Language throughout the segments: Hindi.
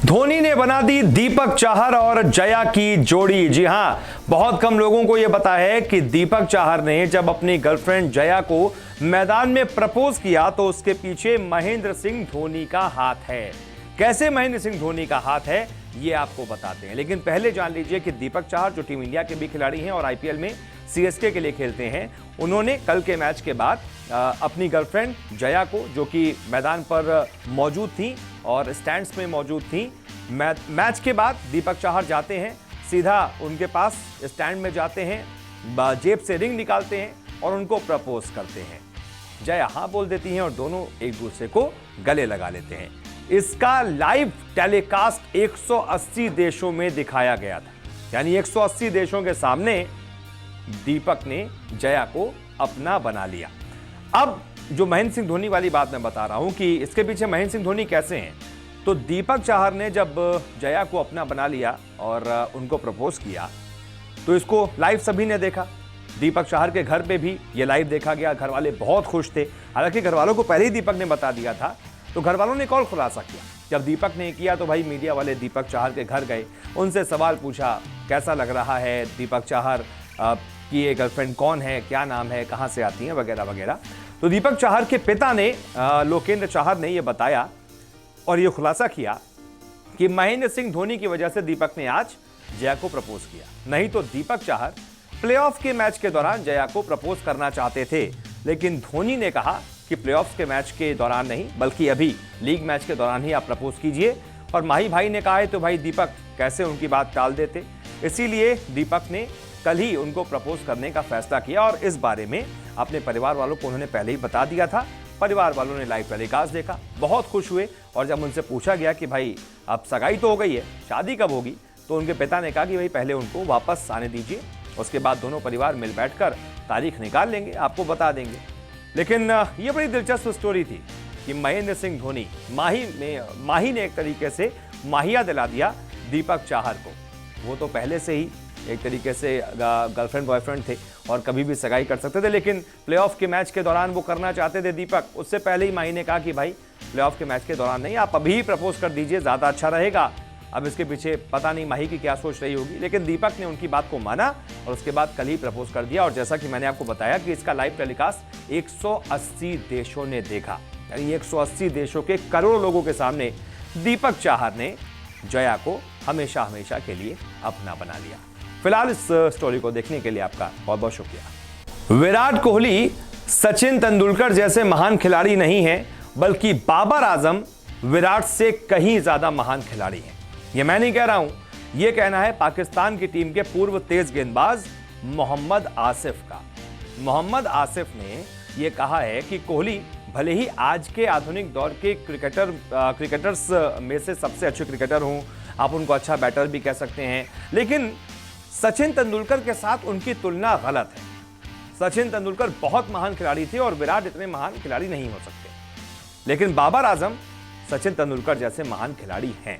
धोनी ने बना दी दीपक चाहर और जया की जोड़ी। जी हां, बहुत कम लोगों को यह पता है कि दीपक चाहर ने जब अपनी गर्लफ्रेंड जया को मैदान में प्रपोज किया तो उसके पीछे महेंद्र सिंह धोनी का हाथ है। कैसे महेंद्र सिंह धोनी का हाथ है ये आपको बताते हैं, लेकिन पहले जान लीजिए कि दीपक चाहर जो टीम इंडिया के भी खिलाड़ी हैं और आईपीएल में सीएसके के लिए खेलते हैं, उन्होंने कल के मैच के बाद अपनी गर्लफ्रेंड जया को, जो कि मैदान पर मौजूद थी और स्टैंड्स में मौजूद थी, मैच के बाद दीपक चाहर जाते हैं, सीधा उनके पास स्टैंड में जाते हैं, जेब से रिंग निकालते हैं और उनको प्रपोज करते हैं। जया हाँ बोल देती हैं और दोनों एक दूसरे को गले लगा लेते हैं। इसका लाइव टेलीकास्ट 180 देशों में दिखाया गया था, यानी 180 देशों के सामने दीपक ने जया को अपना बना लिया। अब जो महेंद्र सिंह धोनी वाली बात मैं बता रहा हूं कि इसके पीछे महेंद्र सिंह धोनी कैसे हैं, तो दीपक चाहर ने जब जया को अपना बना लिया और उनको प्रपोज किया तो इसको लाइव सभी ने देखा। दीपक चाहर के घर पे भी ये लाइव देखा गया, घर वाले बहुत खुश थे। हालांकि घर वालों को पहले ही दीपक ने बता दिया था, तो घर वालों ने एक और खुलासा किया। जब दीपक ने किया तो भाई मीडिया वाले दीपक चाहर के घर गए, उनसे सवाल पूछा कैसा लग रहा है दीपक चाहर की ये गर्लफ्रेंड कौन है, क्या नाम है, कहाँ से आती है, वगैरह वगैरह। तो दीपक चाहर के पिता ने लोकेंद्र चाहर ने यह बताया और यह खुलासा किया कि महेंद्र सिंह धोनी की वजह से दीपक ने आज जया को प्रपोज किया, नहीं तो दीपक चाहर प्लेऑफ के मैच के दौरान जया को प्रपोज करना चाहते थे, लेकिन धोनी ने कहा कि प्लेऑफ्स के मैच के दौरान नहीं बल्कि अभी लीग मैच के दौरान ही आप प्रपोज कीजिए। और माही भाई ने कहा है तो भाई दीपक कैसे उनकी बात टाल देते, इसीलिए दीपक ने कल ही उनको प्रपोज करने का फैसला किया और इस बारे में अपने परिवार वालों को उन्होंने पहले ही बता दिया था। परिवार वालों ने लाइव टेलीकास्ट देखा, बहुत खुश हुए और जब उनसे पूछा गया कि भाई अब सगाई तो हो गई है, शादी कब होगी, तो उनके पिता ने कहा कि भाई पहले उनको वापस आने दीजिए, उसके बाद दोनों परिवार मिल बैठकर तारीख निकाल लेंगे, आपको बता देंगे। लेकिन ये बड़ी दिलचस्प स्टोरी थी कि महेंद्र सिंह धोनी माही ने एक तरीके से माहिया दिला दिया दीपक चाहर को। वो तो पहले से ही एक तरीके से गर्लफ्रेंड बॉयफ्रेंड थे और कभी भी सगाई कर सकते थे, लेकिन प्लेऑफ के मैच के दौरान वो करना चाहते थे दीपक। उससे पहले ही माही ने कहा कि भाई प्लेऑफ के मैच के दौरान नहीं, आप अभी ही प्रपोज कर दीजिए, ज़्यादा अच्छा रहेगा। अब इसके पीछे पता नहीं माही की क्या सोच रही होगी, लेकिन दीपक ने उनकी बात को माना और उसके बाद कल ही प्रपोज कर दिया। और जैसा कि मैंने आपको बताया कि इसका लाइव टेलीकास्ट 180 देशों ने देखा, यानी 180 देशों के करोड़ों लोगों के सामने दीपक चाहर ने जया को हमेशा हमेशा के लिए अपना बना लिया। फिलहाल इस स्टोरी को देखने के लिए आपका बहुत बहुत शुक्रिया। विराट कोहली सचिन तेंदुलकर जैसे महान खिलाड़ी नहीं है, बल्कि बाबर आजम विराट से कहीं ज्यादा महान खिलाड़ी हैं। ये मैं नहीं कह रहा हूं, यह कहना है पाकिस्तान की टीम के पूर्व तेज गेंदबाज मोहम्मद आसिफ का। मोहम्मद आसिफ ने यह कहा है कि कोहली भले ही आज के आधुनिक दौर के क्रिकेटर्स में से सबसे अच्छे क्रिकेटर हों, आप उनको अच्छा बैटर भी कह सकते हैं, लेकिन सचिन तेंदुलकर के साथ उनकी तुलना गलत है। सचिन तेंदुलकर बहुत महान खिलाड़ी थे और विराट इतने महान खिलाड़ी नहीं हो सकते, लेकिन बाबर आजम सचिन तेंदुलकर जैसे महान खिलाड़ी हैं।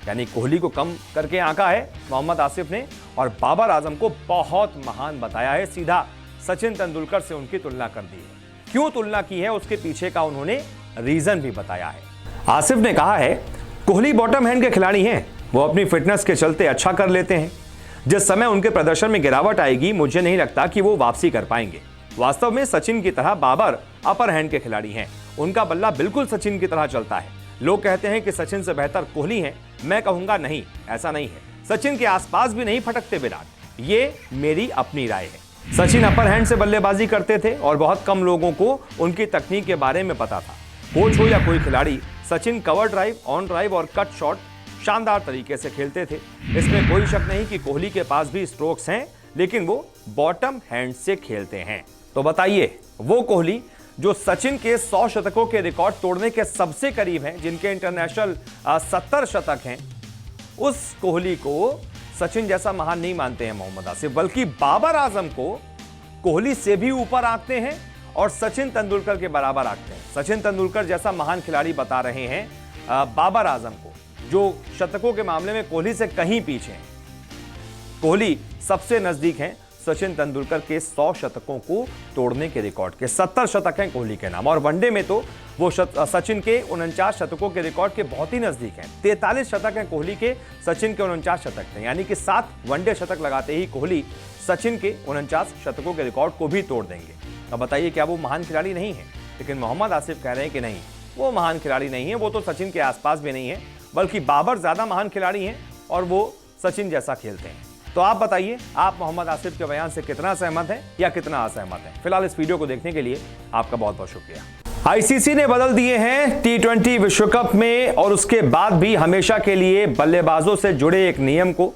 यानी कोहली को कम करके आंका है मोहम्मद आसिफ ने और बाबर आजम को बहुत महान बताया है, सीधा सचिन तेंदुलकर से उनकी तुलना कर दी है। क्यों तुलना की है उसके पीछे का उन्होंने रीजन भी बताया है। आसिफ ने कहा है कोहली बॉटम हैंड के खिलाड़ी हैं, वो अपनी फिटनेस के चलते अच्छा कर लेते हैं। जिस समय उनके प्रदर्शन में गिरावट आएगी मुझे नहीं लगता कि वो वापसी कर पाएंगे। वास्तव में सचिन की तरह बाबर अपर हैंड के खिलाड़ी हैं, उनका बल्ला बिल्कुल सचिन की तरह चलता है। लोग कहते हैं कि सचिन से बेहतर कोहली हैं, मैं कहूंगा नहीं, ऐसा नहीं है। सचिन के आसपास भी नहीं फटकते विराट, ये मेरी अपनी राय है। सचिन अपर हैंड से बल्लेबाजी करते थे और बहुत कम लोगों को उनकी तकनीक के बारे में पता था। कोच हो या कोई खिलाड़ी, Sachin cover drive, on drive और कट शॉट शानदार तरीके से खेलते थे। इसमें कोई शक नहीं कि कोहली के पास भी स्ट्रोक्स हैं, लेकिन वो बॉटम हैंड से खेलते हैं। तो बताइए, वो कोहली जो सचिन के 100 शतकों के रिकॉर्ड तोड़ने के सबसे करीब हैं, जिनके इंटरनेशनल 70 शतक हैं, उस कोहली को सचिन जैसा महान नहीं मानते हैं मोहम्मद आसिफ, बल्कि बाबर आजम को कोहली से भी ऊपर आंकते हैं और सचिन तेंदुलकर के बराबर आंकते हैं। सचिन तेंदुलकर जैसा महान खिलाड़ी बता रहे हैं बाबर आजम को, जो शतकों के मामले में कोहली से कहीं पीछे हैं। कोहली सबसे नजदीक हैं सचिन तेंदुलकर के 100 शतकों को तोड़ने के रिकॉर्ड के। 70 शतक हैं कोहली के नाम, और वनडे में तो वो सचिन के 49 शतकों के रिकॉर्ड के बहुत ही नजदीक हैं। 43 शतक हैं कोहली के, सचिन के 49 शतक थे, यानी कि 7 वनडे शतक लगाते ही कोहली सचिन के 49 शतकों के रिकॉर्ड को भी तोड़ देंगे। अब बताइए, क्या वो महान खिलाड़ी नहीं है? लेकिन मोहम्मद आसिफ कह रहे हैं कि नहीं, वो महान खिलाड़ी नहीं है, वो तो सचिन के आसपास भी नहीं है, बल्कि बाबर ज्यादा महान खिलाड़ी हैं और वो सचिन जैसा खेलते हैं। तो आप बताइए, आप मोहम्मद आसिफ के बयान से कितना सहमत हैं या कितना असहमत हैं? फिलहाल इस वीडियो को देखने के लिए आपका बहुत बहुत शुक्रिया। आईसीसी ने बदल दिए हैं T20 विश्व कप में, और उसके बाद भी हमेशा के लिए बल्लेबाजों से जुड़े एक नियम को,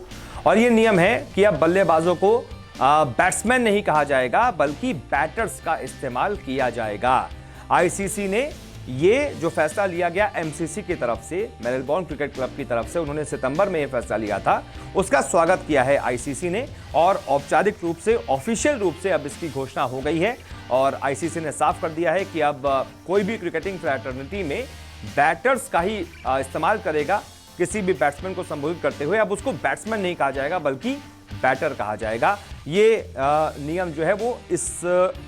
और ये नियम है कि अब बल्लेबाजों को बैट्समैन नहीं कहा जाएगा, बल्कि बैटर्स का इस्तेमाल किया जाएगा। आईसीसी ने ये जो फैसला लिया गया एमसीसी की तरफ से, मेलबोर्न क्रिकेट क्लब की तरफ से, उन्होंने सितंबर में ये फैसला लिया था, उसका स्वागत किया है आईसीसी ने, और औपचारिक रूप से, ऑफिशियल रूप से अब इसकी घोषणा हो गई है। और आईसीसी ने साफ कर दिया है कि अब कोई भी क्रिकेटिंग फ्रैटर्निटी में बैटर्स का ही इस्तेमाल करेगा। किसी भी बैट्समैन को संबोधित करते हुए अब उसको बैट्समैन नहीं कहा जाएगा, बल्कि बैटर कहा जाएगा। ये नियम जो है वो इस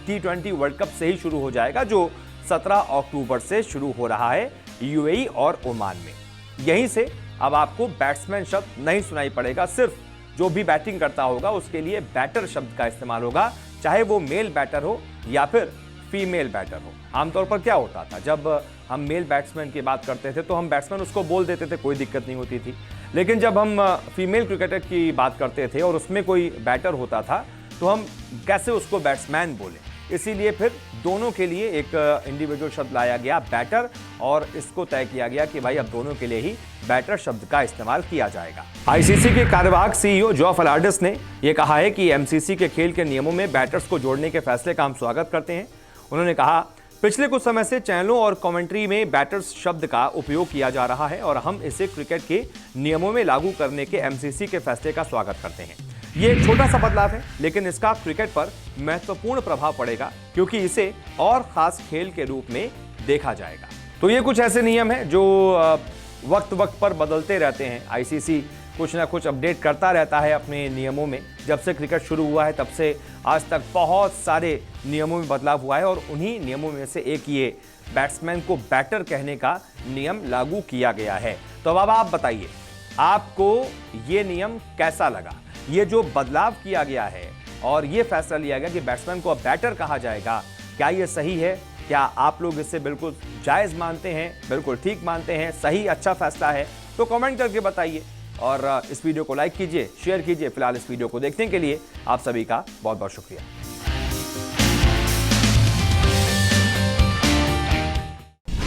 T20 वर्ल्ड कप से ही शुरू हो जाएगा, जो 17 अक्टूबर से शुरू हो रहा है यूएई और ओमान में। यहीं से अब आपको बैट्समैन शब्द नहीं सुनाई पड़ेगा, सिर्फ जो भी बैटिंग करता होगा उसके लिए बैटर शब्द का इस्तेमाल होगा, चाहे वो मेल बैटर हो या फिर फीमेल बैटर हो। आमतौर पर क्या होता था, जब हम मेल बैट्समैन की बात करते थे तो हम बैट्समैन उसको बोल देते थे, कोई दिक्कत नहीं होती थी। लेकिन जब हम फीमेल क्रिकेटर की बात करते थे और उसमें कोई बैटर होता था तो हम कैसे उसको बैट्समैन बोले, इसीलिए फिर दोनों के लिए एक इंडिविजुअल शब्द लाया गया, बैटर, और इसको तय किया गया कि भाई अब दोनों के लिए ही बैटर शब्द का इस्तेमाल किया जाएगा। आईसीसी के कार्यवाहक सीईओ जॉफ अलार्डिस ने यह कहा है कि एमसीसी के खेल के नियमों में बैटर्स को जोड़ने के फैसले का हम स्वागत करते हैं। उन्होंने कहा, पिछले कुछ समय से चैनलों और कमेंट्री में बैटर्स शब्द का उपयोग किया जा रहा है और हम इसे क्रिकेट के नियमों में लागू करने के एमसीसी के फैसले का स्वागत करते हैं। ये एक छोटा सा बदलाव है, लेकिन इसका क्रिकेट पर महत्वपूर्ण प्रभाव पड़ेगा, क्योंकि इसे और खास खेल के रूप में देखा जाएगा। तो ये कुछ ऐसे नियम हैं जो वक्त वक्त पर बदलते रहते हैं। आईसीसी कुछ ना कुछ अपडेट करता रहता है अपने नियमों में। जब से क्रिकेट शुरू हुआ है तब से आज तक बहुत सारे नियमों में बदलाव हुआ है, और उन्हीं नियमों में से एक ये बैट्समैन को बैटर कहने का नियम लागू किया गया है। तो अब आप बताइए, आपको ये नियम कैसा लगा? ये जो बदलाव किया गया है और ये फैसला लिया गया कि बैट्समैन को अब बैटर कहा जाएगा, क्या ये सही है? क्या आप लोग इसे बिल्कुल जायज़ मानते हैं, बिल्कुल ठीक मानते हैं, सही अच्छा फैसला है? तो कमेंट करके बताइए, और इस वीडियो को लाइक कीजिए, शेयर कीजिए। फिलहाल इस वीडियो को देखने के लिए आप सभी का बहुत बहुत शुक्रिया।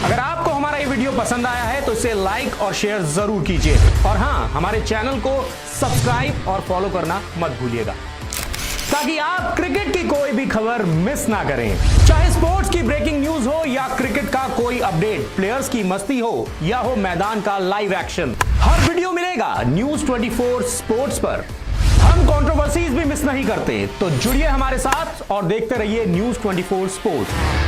अगर आपको हमारा ये वीडियो पसंद आया है तो इसे लाइक और शेयर जरूर कीजिए, और हाँ, हमारे चैनल को सब्सक्राइब और फॉलो करना मत भूलिएगा, ताकि आप क्रिकेट की कोई भी खबर मिस ना करें। चाहे स्पोर्ट्स की ब्रेकिंग न्यूज हो या क्रिकेट का कोई अपडेट, प्लेयर्स की मस्ती हो या हो मैदान का लाइव एक्शन, हर वीडियो मिलेगा न्यूज 24 स्पोर्ट्स पर। हम कंट्रोवर्सीज भी मिस नहीं करते, तो जुड़िए हमारे साथ और देखते रहिए न्यूज 24 स्पोर्ट्स।